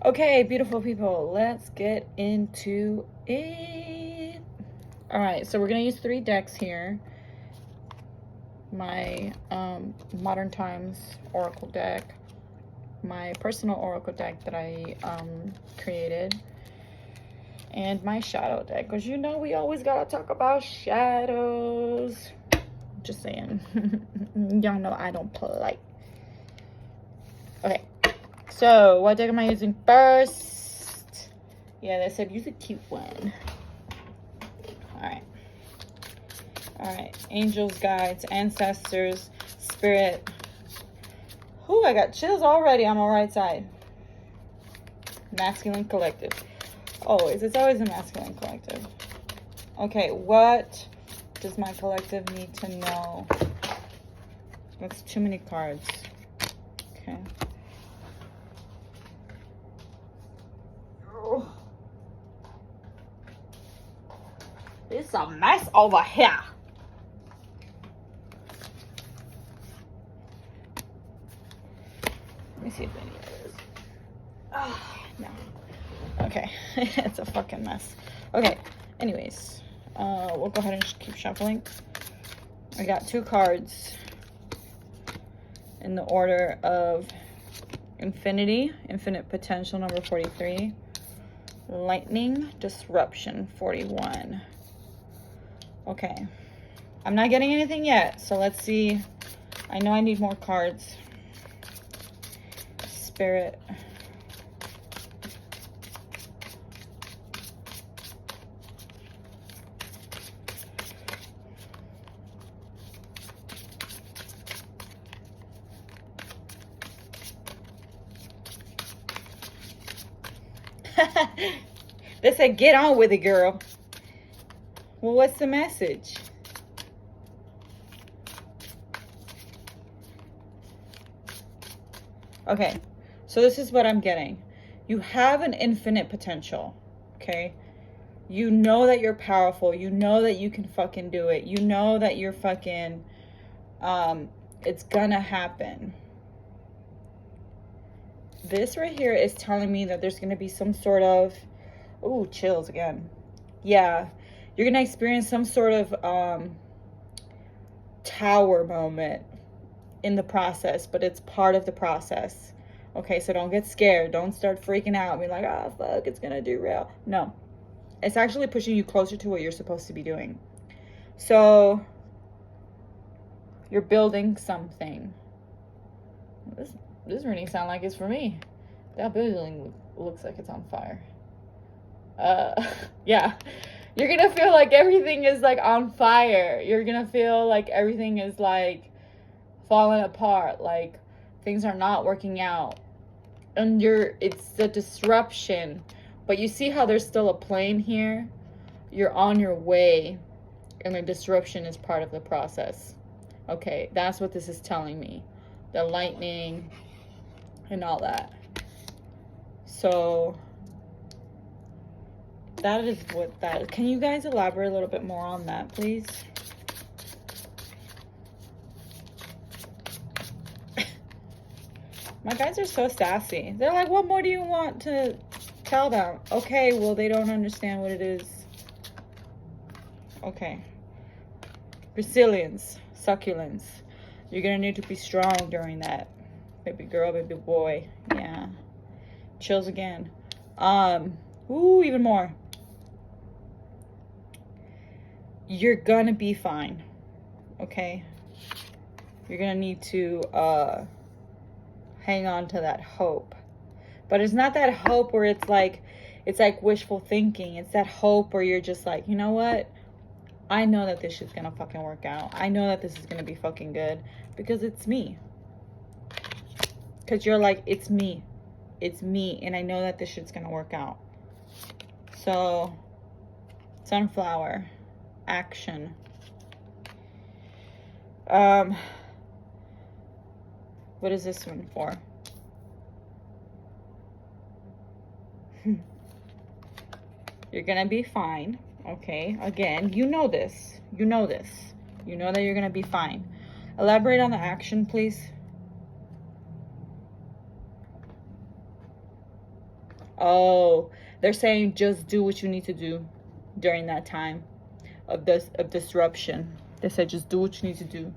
Okay, beautiful people, let's get into it. All right, so we're gonna use 3 decks here. My Modern Times Oracle deck, my personal Oracle deck that I created, and my shadow deck, because you know we always gotta talk about shadows. Just saying. Y'all know I don't play. Okay, so what deck am I using first? Yeah, they said use a cute one. All right, angels, guides, ancestors, spirit. Whew, I got chills already on my right side. Masculine collective. Always, it's always a masculine collective. Okay, what does my collective need to know? That's too many cards. Okay. Oh. It's a mess over here. Let me see if any of it is. Oh, no. Okay. It's a fucking mess. Okay. Anyways, we'll go ahead and just keep shuffling. I got 2 cards in the order of Infinity, Infinite Potential, number 43. Lightning, Disruption, 41. Okay. I'm not getting anything yet, so let's see. I know I need more cards. Spirit. They said, get on with it, girl. Well, what's the message? Okay, so this is what I'm getting. You have an infinite potential, okay? You know that you're powerful. You know that you can fucking do it. You know that you're fucking, it's gonna happen. This right here is telling me that there's gonna be some sort of, ooh, chills again. Yeah, you're gonna experience some sort of tower moment in the process, but it's part of the process. Okay, so don't get scared. Don't start freaking out. Be like, oh, fuck, it's gonna derail. No, it's actually pushing you closer to what you're supposed to be doing. So you're building something. This reading sound like it's for me. That building looks like it's on fire. Yeah. You're gonna feel like everything is like on fire. You're gonna feel like everything is like falling apart, like things are not working out. And it's the disruption. But you see how there's still a plane here? You're on your way, and the disruption is part of the process. Okay, that's what this is telling me. The lightning and all that. So that is what that is. Can you guys elaborate a little bit more on that, please? My guys are so sassy. They're like, what more do you want to tell them? Okay, well, they don't understand what it is. Okay. Resilience, succulence. You're gonna need to be strong during that. Baby girl, baby boy. Yeah. Chills again. Ooh, even more. You're gonna be fine. Okay? You're gonna need to hang on to that hope. But it's not that hope where it's like wishful thinking. It's that hope where you're just like, you know what? I know that this shit's gonna fucking work out. I know that this is gonna be fucking good because it's me. Because you're like, it's me. It's me. And I know that this shit's gonna work out. So, sunflower, action. What is this one for? You're gonna be fine. Okay, again, you know this. You know this. You know that you're gonna be fine. Elaborate on the action, please. Oh, they're saying just do what you need to do during that time of disruption. They said just do what you need to do.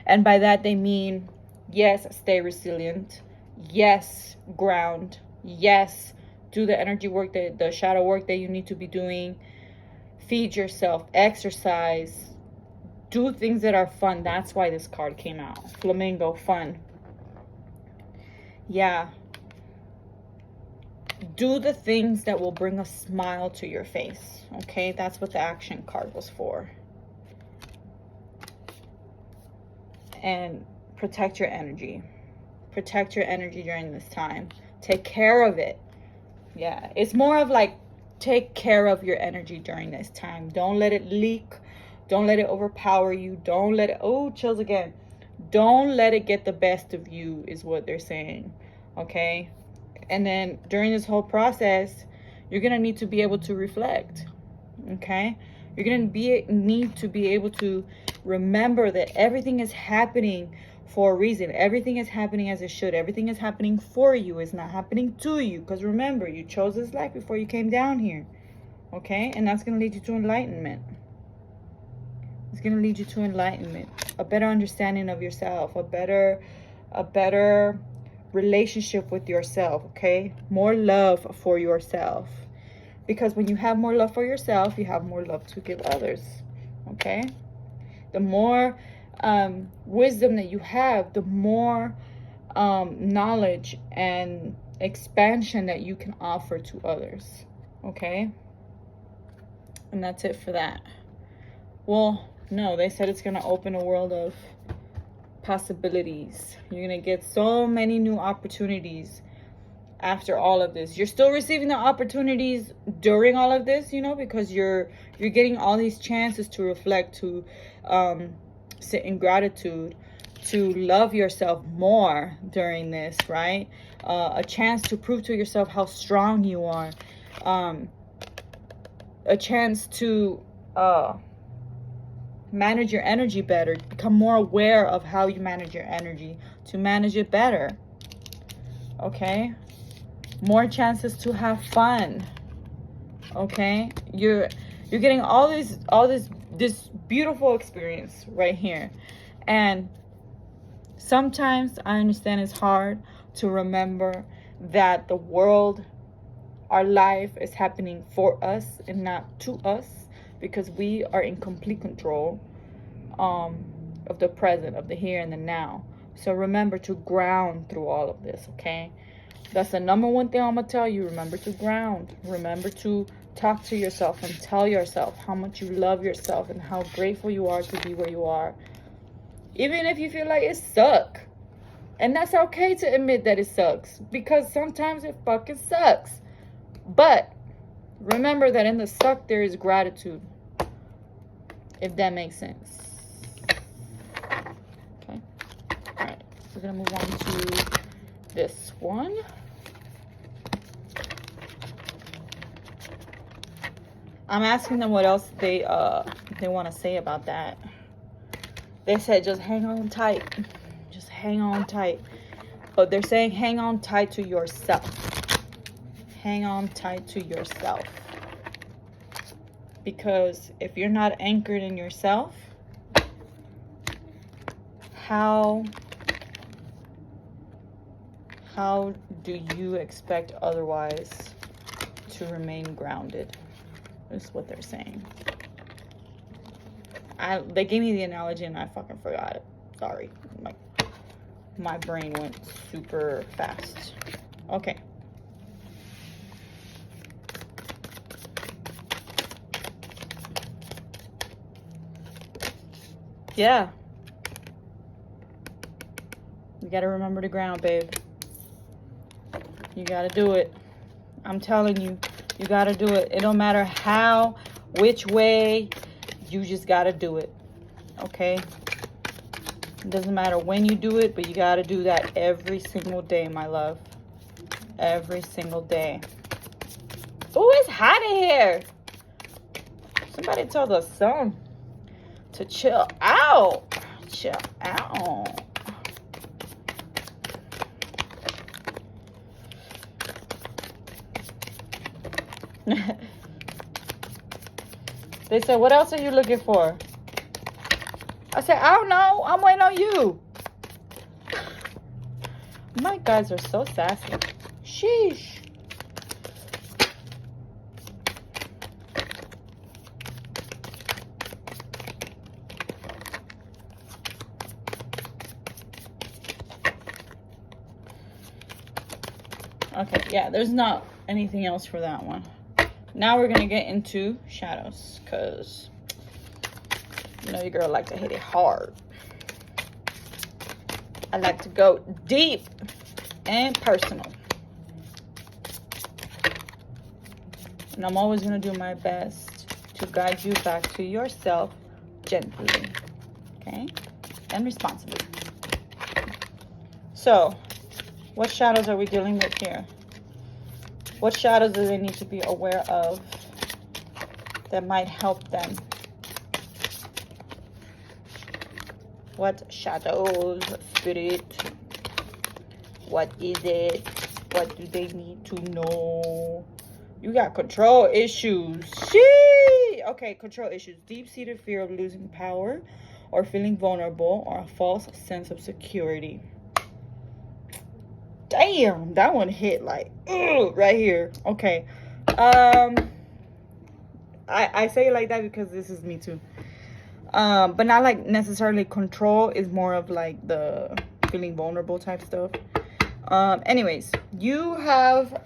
And by that they mean, yes, stay resilient. Yes, ground. Yes, do the energy work, the shadow work that you need to be doing. Feed yourself, exercise, do things that are fun. That's why this card came out. Flamingo, fun. Yeah. Do the things that will bring a smile to your face. Okay, that's what the action card was for. And protect your energy. Protect your energy during this time. Take care of it. Yeah, it's more of like, take care of your energy during this time. Don't let it leak. Don't let it overpower you. Don't let it, oh, chills again. Don't let it get the best of you is what they're saying. Okay? And then during this whole process, you're going to need to be able to reflect. Okay? You're going to need to be able to remember that everything is happening for a reason. Everything is happening as it should. Everything is happening for you. It's not happening to you. Because remember, you chose this life before you came down here. Okay? And that's going to lead you to enlightenment. It's going to lead you to enlightenment. A better understanding of yourself. A better relationship with yourself. Okay? More love for yourself. Because when you have more love for yourself, you have more love to give others. Okay? The more wisdom that you have, the more knowledge and expansion that you can offer to others. Okay? And that's it for that. Well, no, they said it's going to open a world of possibilities. You're going to get so many new opportunities after all of this. You're still receiving the opportunities during all of this, you know, because you're getting all these chances to reflect, to sit in gratitude, to love yourself more during this, right? A chance to prove to yourself how strong you are. A chance to manage your energy better, become more aware of how you manage your energy, to manage it better. Okay? More chances to have fun. Okay? You're getting all this beautiful experience right here. And sometimes I understand it's hard to remember that the world, our life is happening for us and not to us, because we are in complete control of the present, of the here and the now. So remember to ground through all of this, okay? That's the number one thing I'm going to tell you. Remember to ground. Remember to talk to yourself and tell yourself how much you love yourself and how grateful you are to be where you are. Even if you feel like it sucks. And that's okay to admit that it sucks, because sometimes it fucking sucks. But remember that in the suck there is gratitude. If that makes sense. Okay. Alright. We're going to move on to this one. I'm asking them what else they want to say about that. They said just hang on tight. Just hang on tight. But they're saying hang on tight to yourself. Hang on tight to yourself. Because if you're not anchored in yourself, how do you expect otherwise to remain grounded? Is what they're saying. They gave me the analogy and I fucking forgot it. Sorry. My brain went super fast. Okay. Yeah. You gotta remember to ground, babe. You gotta do it. I'm telling you, you gotta do it. It don't matter how, which way, you just gotta do it. Okay? It doesn't matter when you do it, but you gotta do that every single day, my love. Every single day. Oh, it's hot in here. Somebody tell the sun to chill out. Chill out. They said, what else are you looking for? I said, I don't know. I'm waiting on you. My guys are so sassy. Sheesh. Okay, yeah, there's not anything else for that one. Now we're going to get into shadows, because you know your girl like to hit it hard. I like to go deep and personal. And I'm always going to do my best to guide you back to yourself gently, okay? And responsibly. So, what shadows are we dealing with here? What shadows do they need to be aware of that might help them? What shadows, spirit? What is it? What do they need to know? You got control issues. Shee! Okay, control issues. Deep-seated fear of losing power or feeling vulnerable, or a false sense of security. Damn, that one hit like right here. Okay. I say it like that because this is me too. But not like necessarily control, is more of like the feeling vulnerable type stuff. Anyways, you have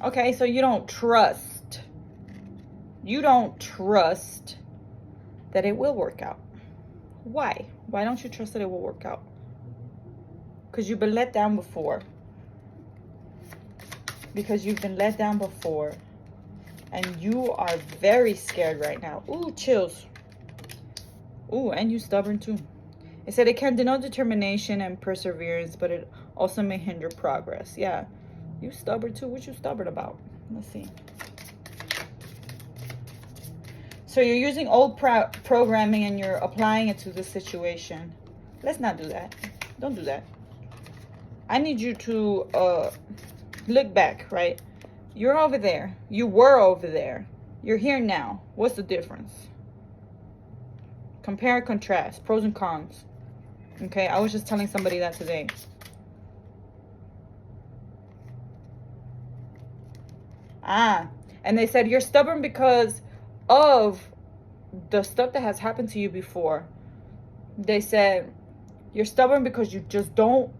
okay, so you don't trust that it will work out. Why don't you trust that it will work out? Because you've been let down before. And you are very scared right now. Ooh, chills. Ooh, and you stubborn too. It said it can denote determination and perseverance, but it also may hinder progress. Yeah, you stubborn too. What you stubborn about? Let's see. So you're using old programming and you're applying it to this situation. Let's not do that. Don't do that. I need you to look back, right? You're over there. You were over there. You're here now. What's the difference? Compare and contrast. Pros and cons. Okay, I was just telling somebody that today. And they said you're stubborn because of the stuff that has happened to you before. They said you're stubborn because you just don't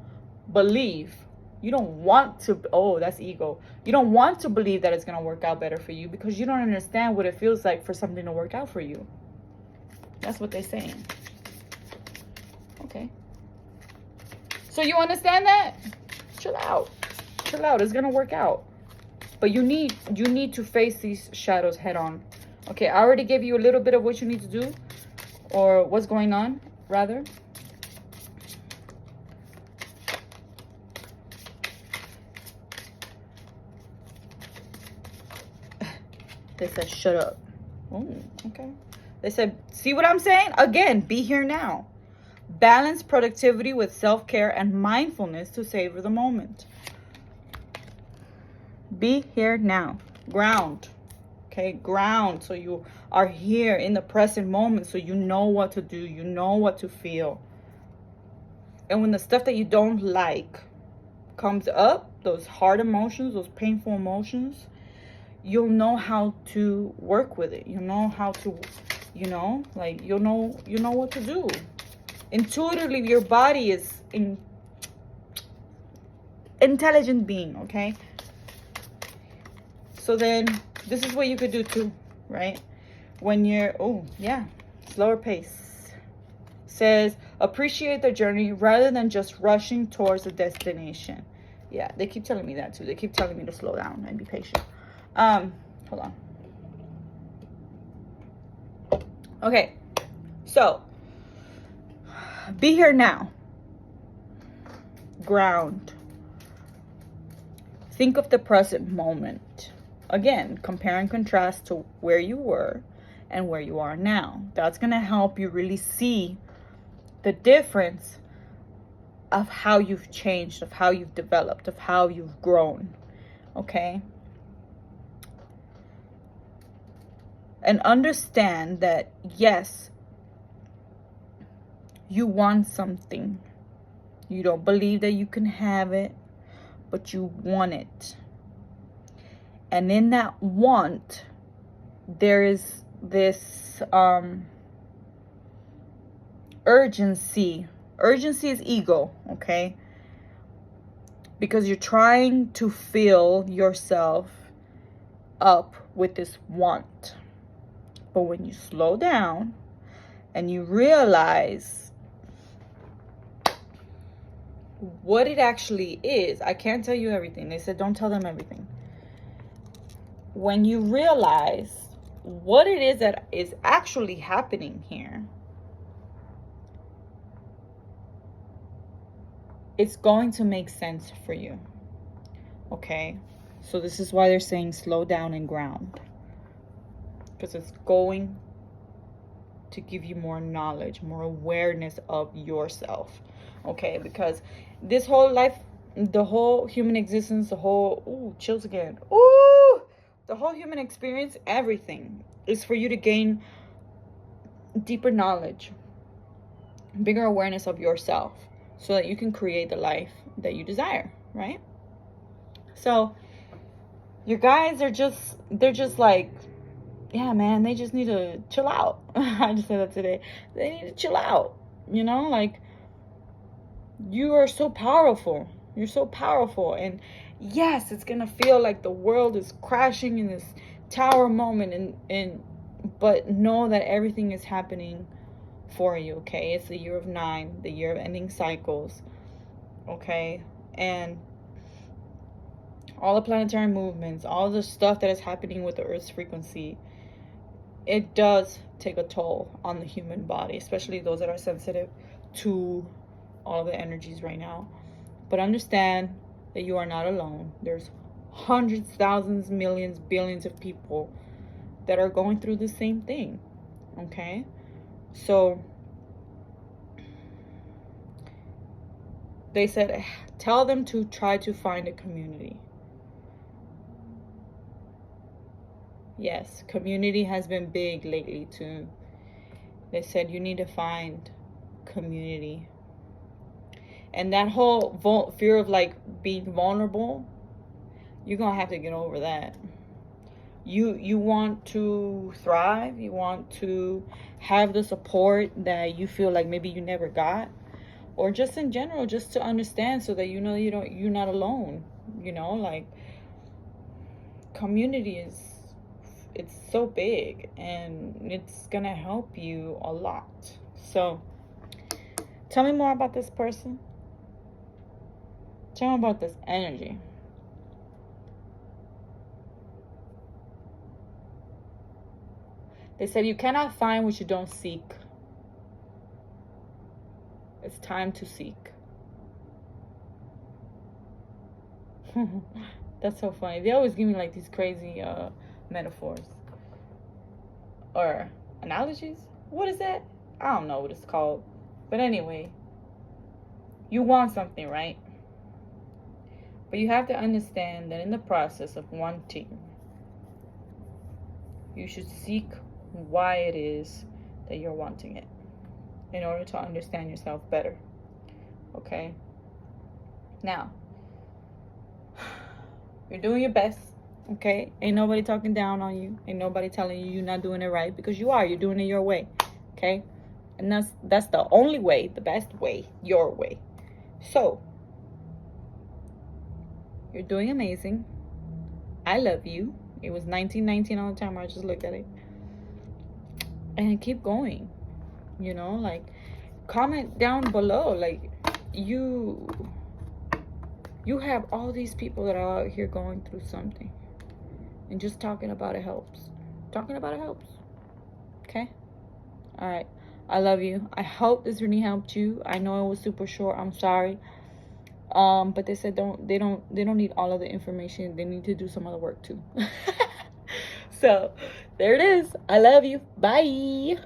believe. You don't want to. Oh, that's ego. You don't want to believe that it's going to work out better for you because you don't understand what it feels like for something to work out for you. That's what they're saying. Okay. So you understand that? Chill out. Chill out. It's going to work out. But you need to face these shadows head on. Okay, I already gave you a little bit of what you need to do, or what's going on, rather. They said, shut up. Oh, okay. They said, see what I'm saying? Again, be here now. Balance productivity with self-care and mindfulness to savor the moment. Be here now. Ground. Okay, ground. So you are here in the present moment. So you know what to do. You know what to feel. And when the stuff that you don't like comes up, those hard emotions, those painful emotions, you'll know how to work with it. You know how to, like you know what to do. Intuitively, your body is an intelligent being, okay? So then this is what you could do too, right? When you're, slower pace. Says, appreciate the journey rather than just rushing towards the destination. Yeah, they keep telling me that too. They keep telling me to slow down and be patient. Hold on. Okay, so be here now. Ground. Think of the present moment. Again, compare and contrast to where you were and where you are now. That's going to help you really see the difference of how you've changed, of how you've developed, of how you've grown. Okay? And understand that, yes, you want something. You don't believe that you can have it, but you want it. And in that want, there is this urgency. Urgency is ego, okay? Because you're trying to fill yourself up with this want. But when you slow down and you realize what it actually is, I can't tell you everything. They said don't tell them everything. When you realize what it is that is actually happening here, it's going to make sense for you. Okay? So this is why they're saying slow down and ground. Because it's going to give you more knowledge, more awareness of yourself. Okay? Because this whole life, the whole human existence, the whole, ooh, chills again. Ooh! The whole human experience, everything is for you to gain deeper knowledge, bigger awareness of yourself, so that you can create the life that you desire, right? So your guys are they're just like, yeah, man, they just need to chill out. I just said that today. They need to chill out, you know? Like, you are so powerful. You're so powerful. And yes, it's gonna feel like the world is crashing in this tower moment, but know that everything is happening for you, okay? It's the year of 9, the year of ending cycles, okay? And all the planetary movements, all the stuff that is happening with the Earth's frequency, it does take a toll on the human body, especially those that are sensitive to all the energies right now. But understand that you are not alone. There's hundreds, thousands, millions, billions of people that are going through the same thing, okay? So they said, tell them to try to find a community. Yes, community has been big lately too. They said you need to find community. And that whole fear of like being vulnerable, you're gonna have to get over that. You want to thrive, you want to have the support that you feel like maybe you never got, or just in general, just to understand, so that you know you're not alone. You know, like, community it's so big, and it's gonna help you a lot. So tell me more about this person. Tell me about this energy. They said you cannot find what you don't seek. It's time to seek. That's so funny. They always give me like these crazy metaphors or analogies. What is that? I don't know what it's called. But anyway, you want something, right? But you have to understand that in the process of wanting, you should seek why it is that you're wanting it, in order to understand yourself better. Okay? Now, you're doing your best. Okay? Ain't nobody talking down on you. Ain't nobody telling you you're not doing it right, because you are. You're doing it your way. Okay? And that's the only way, the best way, your way. So, you're doing amazing. I love you. It was 1919 on the timer. I just looked at it. And keep going. You know, like, comment down below. Like, you have all these people that are out here going through something. And just talking about it helps. Talking about it helps. Okay? All right. I love you. I hope this really helped you. I know it was super short. I'm sorry. But they said they don't need all of the information. They need to do some other work too. So there it is. I love you. Bye.